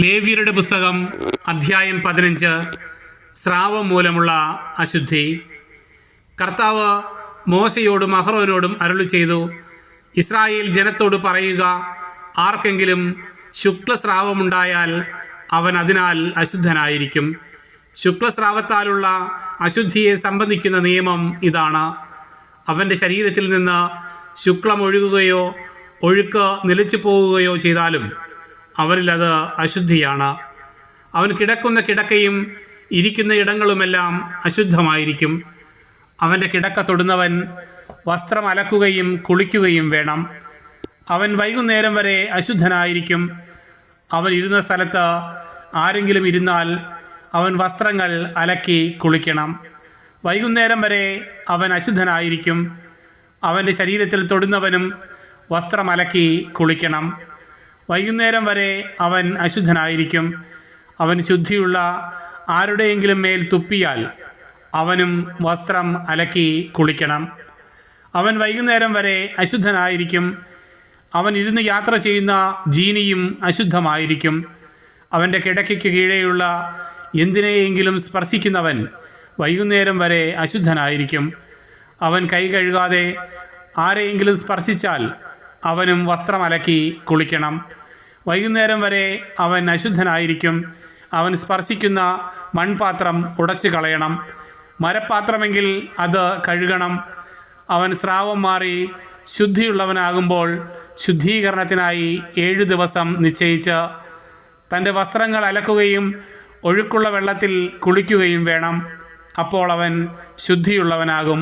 ലേവ്യരുടെ പുസ്തകം അധ്യായം 15. സ്രാവം മൂലമുള്ള അശുദ്ധി. കർത്താവ് മോശയോടും അഹ്റോനോടും അരുളി ചെയ്തു, ഇസ്രായേൽ ജനത്തോട് പറയുക, ആർക്കെങ്കിലും ശുക്ലസ്രാവമുണ്ടായാൽ അവൻ അതിനാൽ അശുദ്ധനായിരിക്കും. ശുക്ലസ്രാവത്താലുള്ള അശുദ്ധിയെ സംബന്ധിക്കുന്ന നിയമം ഇതാണ്: അവൻ്റെ ശരീരത്തിൽ നിന്ന് ശുക്ലം ഒഴുകുകയോ ഒഴുക്ക് നിലച്ചു പോവുകയോ ചെയ്താലും അവനിൽ അത് അശുദ്ധിയാണ്. അവൻ കിടക്കുന്ന കിടക്കയും ഇരിക്കുന്ന ഇടങ്ങളുമെല്ലാം അശുദ്ധമായിരിക്കും. അവൻ്റെ കിടക്ക തൊടുന്നവൻ വസ്ത്രം അലക്കുകയും കുളിക്കുകയും വേണം. അവൻ വൈകുന്നേരം വരെ അശുദ്ധനായിരിക്കും. അവൻ ഇരുന്ന സ്ഥലത്ത് ആരെങ്കിലും ഇരുന്നാൽ അവൻ വസ്ത്രങ്ങൾ അലക്കി കുളിക്കണം. വൈകുന്നേരം വരെ അവൻ അശുദ്ധനായിരിക്കും. അവൻ്റെ ശരീരത്തിൽ തൊടുന്നവനും വസ്ത്രം അലക്കി കുളിക്കണം. വൈകുന്നേരം വരെ അവൻ അശുദ്ധനായിരിക്കും. അവൻ ശുദ്ധിയുള്ള ആരുടെയെങ്കിലും മേൽ തുപ്പിയാൽ അവനും വസ്ത്രം അലക്കി കുളിക്കണം. അവൻ വൈകുന്നേരം വരെ അശുദ്ധനായിരിക്കും. അവൻ ഇരുന്ന് യാത്ര ചെയ്യുന്ന ജീനിയും അശുദ്ധമായിരിക്കും. അവൻ്റെ കിടക്കയ്ക്ക് കീഴെയുള്ള എന്തിനെയെങ്കിലും സ്പർശിക്കുന്നവൻ വൈകുന്നേരം വരെ അശുദ്ധനായിരിക്കും. അവൻ കൈ കഴുകാതെ ആരെയെങ്കിലും സ്പർശിച്ചാൽ അവനും വസ്ത്രം അലക്കി കുളിക്കണം. വൈകുന്നേരം വരെ അവൻ അശുദ്ധനായിരിക്കും. അവൻ സ്പർശിക്കുന്ന മൺപാത്രം ഉടച്ചു കളയണം. മരപ്പാത്രമെങ്കിൽ അത് കഴുകണം. അവൻ സ്രാവം മാറി ശുദ്ധിയുള്ളവനാകുമ്പോൾ ശുദ്ധീകരണത്തിനായി 7 ദിവസം നിശ്ചയിച്ച് തൻ്റെ വസ്ത്രങ്ങൾ അലക്കുകയും ഒഴുക്കുള്ള വെള്ളത്തിൽ കുളിക്കുകയും വേണം. അപ്പോൾ അവൻ ശുദ്ധിയുള്ളവനാകും.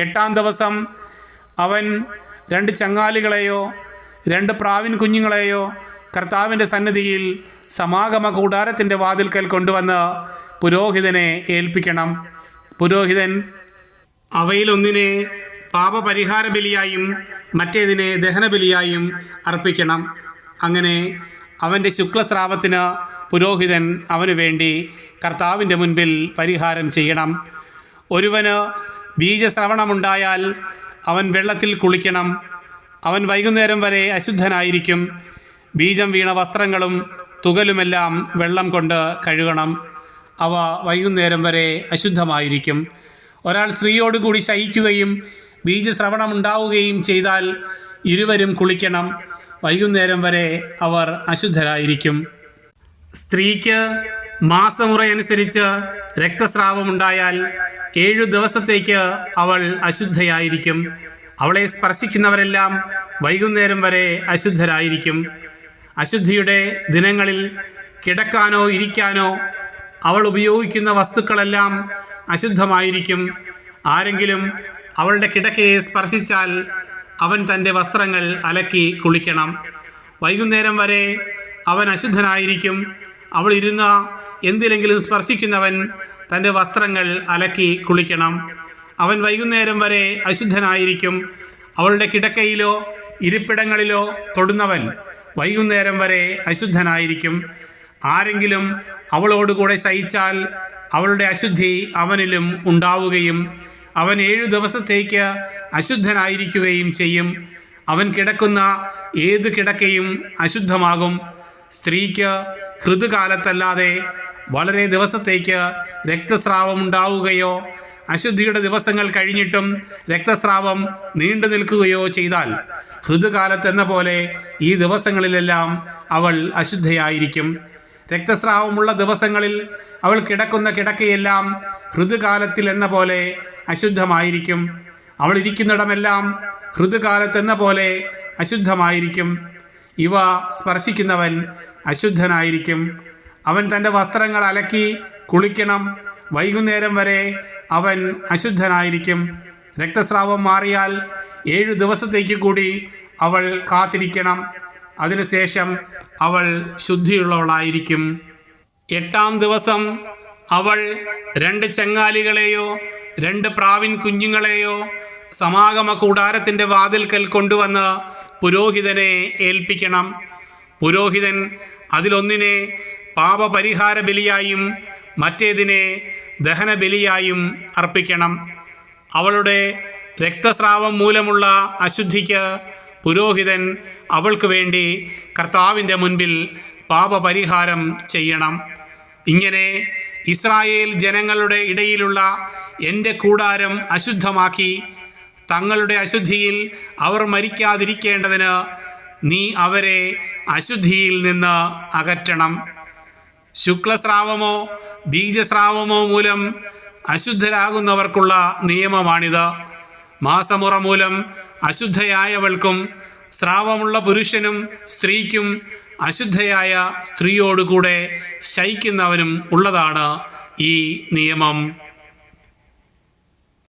8-ാം ദിവസം അവൻ 2 ചങ്ങാലികളെയോ 2 പ്രാവിൻ കുഞ്ഞുങ്ങളെയോ കർത്താവിൻ്റെ സന്നിധിയിൽ സമാഗമ കൂടാരത്തിൻ്റെ വാതിൽക്കൽ കൊണ്ടുവന്ന് പുരോഹിതനെ ഏൽപ്പിക്കണം. പുരോഹിതൻ അവയിലൊന്നിനെ പാപപരിഹാര ബലിയായും മറ്റേതിനെ ദഹനബലിയായും അർപ്പിക്കണം. അങ്ങനെ അവൻ്റെ ശുക്ലസ്രാവത്തിന് പുരോഹിതൻ അവനു വേണ്ടി കർത്താവിൻ്റെ മുൻപിൽ പരിഹാരം ചെയ്യണം. ഒരുവന് ബീജസ്രവണമുണ്ടായാൽ അവൻ വെള്ളത്തിൽ കുളിക്കണം. അവൻ വൈകുന്നേരം വരെ അശുദ്ധനായിരിക്കും. ബീജം വീണ വസ്ത്രങ്ങളും തുകലുമെല്ലാം വെള്ളം കൊണ്ട് കഴുകണം. അവ വൈകുന്നേരം വരെ അശുദ്ധമായിരിക്കും. ഒരാൾ സ്ത്രീയോടുകൂടി ശയിക്കുകയും ബീജസ്രവണമുണ്ടാവുകയും ചെയ്താൽ ഇരുവരും കുളിക്കണം. വൈകുന്നേരം വരെ അവർ അശുദ്ധരായിരിക്കും. സ്ത്രീക്ക് മാസമുറയനുസരിച്ച് രക്തസ്രാവമുണ്ടായാൽ 7 ദിവസത്തേക്ക് അവൾ അശുദ്ധയായിരിക്കും. അവളെ സ്പർശിക്കുന്നവരെല്ലാം വൈകുന്നേരം വരെ അശുദ്ധരായിരിക്കും. അശുദ്ധിയുടെ ദിനങ്ങളിൽ കിടക്കാനോ ഇരിക്കാനോ അവൾ ഉപയോഗിക്കുന്ന വസ്തുക്കളെല്ലാം അശുദ്ധമായിരിക്കും. ആരെങ്കിലും അവളുടെ കിടക്കയെ സ്പർശിച്ചാൽ അവൻ തൻ്റെ വസ്ത്രങ്ങൾ അലക്കി കുളിക്കണം. വൈകുന്നേരം വരെ അവൻ അശുദ്ധനായിരിക്കും. അവൾ ഇരുന്ന എന്തിനെങ്കിലും സ്പർശിക്കുന്നവൻ തൻ്റെ വസ്ത്രങ്ങൾ അലക്കി കുളിക്കണം. അവൻ വൈകുന്നേരം വരെ അശുദ്ധനായിരിക്കും. അവളുടെ കിടക്കയിലോ ഇരിപ്പിടങ്ങളിലോ തൊടുന്നവൻ വൈകുന്നേരം വരെ അശുദ്ധനായിരിക്കും. ആരെങ്കിലും അവളോടുകൂടെ ശയിച്ചാൽ അവളുടെ അശുദ്ധി അവനിലും ഉണ്ടാവുകയും അവൻ 7 ദിവസത്തേക്ക് അശുദ്ധനായിരിക്കുകയും ചെയ്യും. അവൻ കിടക്കുന്ന ഏത് കിടക്കയും അശുദ്ധമാകും. സ്ത്രീക്ക് ഋതുകാലത്തല്ലാതെ വളരെ ദിവസത്തേക്ക് രക്തസ്രാവമുണ്ടാവുകയോ അശുദ്ധിയുടെ ദിവസങ്ങൾ കഴിഞ്ഞിട്ടും രക്തസ്രാവം നീണ്ടു നിൽക്കുകയോ ചെയ്താൽ ഋതുകാലത്തെന്ന പോലെ ഈ ദിവസങ്ങളിലെല്ലാം അവൾ അശുദ്ധയായിരിക്കും. രക്തസ്രാവമുള്ള ദിവസങ്ങളിൽ അവൾ കിടക്കുന്ന കിടക്കയെല്ലാം ഋതുകാലത്തിൽ എന്ന പോലെ അശുദ്ധമായിരിക്കും. അവൾ ഇരിക്കുന്നിടമെല്ലാം ഋതുകാലത്തെന്ന പോലെ അശുദ്ധമായിരിക്കും. ഇവ സ്പർശിക്കുന്നവൻ അശുദ്ധനായിരിക്കും. അവൻ തൻ്റെ വസ്ത്രങ്ങൾ അലക്കി കുളിക്കണം. വൈകുന്നേരം വരെ അവൻ അശുദ്ധനായിരിക്കും. രക്തസ്രാവം മാറിയാൽ 7 ദിവസത്തേക്ക് കൂടി അവൾ കാത്തിരിക്കണം. അതിനുശേഷം അവൾ ശുദ്ധിയുള്ളവളായിരിക്കും. 8-ാം ദിവസം അവൾ 2 ചങ്ങാലികളെയോ 2 പ്രാവിൻ കുഞ്ഞുങ്ങളെയോ സമാഗമ കൂടാരത്തിൻ്റെ വാതിൽക്കൽ കൊണ്ടുവന്ന് പുരോഹിതനെ ഏൽപ്പിക്കണം. പുരോഹിതൻ അതിലൊന്നിനെ പാപപരിഹാര ബലിയായും മറ്റേതിനെ ദഹനബലിയായും അർപ്പിക്കണം. അവളുടെ രക്തസ്രാവം മൂലമുള്ള അശുദ്ധിക്ക് പുരോഹിതൻ അവൾക്ക് വേണ്ടി കർത്താവിൻ്റെ മുൻപിൽ പാപപരിഹാരം ചെയ്യണം. ഇങ്ങനെ ഇസ്രായേൽ ജനങ്ങളുടെ ഇടയിലുള്ള എൻ്റെ കൂടാരം അശുദ്ധമാക്കി തങ്ങളുടെ അശുദ്ധിയിൽ അവർ മരിക്കാതിരിക്കേണ്ടതിന് നീ അവരെ അശുദ്ധിയിൽ നിന്ന് അകറ്റണം. ശുക്ലസ്രാവമോ ബീജസ്രാവമോ മൂലം അശുദ്ധരാകുന്നവർക്കുള്ള നിയമമാണിത്. മാസമുറ മൂലം അശുദ്ധയായവൾക്കും സ്രാവമുള്ള പുരുഷനും സ്ത്രീക്കും അശുദ്ധയായ സ്ത്രീയോടുകൂടെ ശയിക്കുന്നവനും ഉള്ളതാണ് ഈ നിയമം.